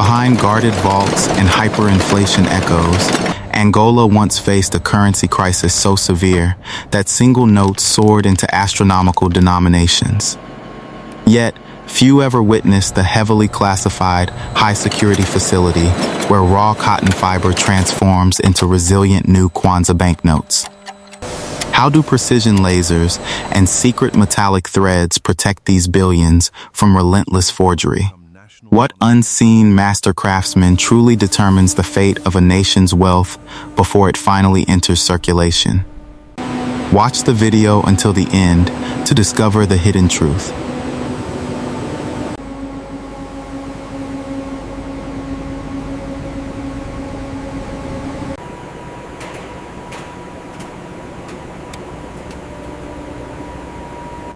Behind guarded vaults and hyperinflation echoes, Angola once faced a currency crisis so severe that single notes soared into astronomical denominations. Yet, few ever witnessed the heavily classified, high-security facility where raw cotton fiber transforms into resilient new Kwanza banknotes. How do precision lasers and secret metallic threads protect these billions from relentless forgery? What unseen master craftsman truly determines the fate of a nation's wealth before it finally enters circulation? Watch the video until the end to discover the hidden truth.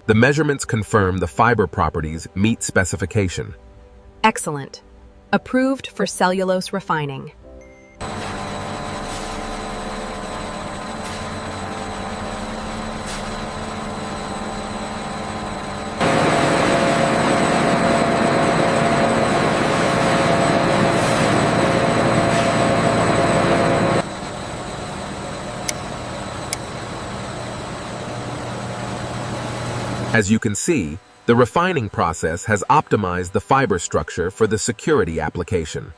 The measurements confirm the fiber properties meet specification. Excellent. Approved for cellulose refining. As you can see, the refining process has optimized the fiber structure for the security application.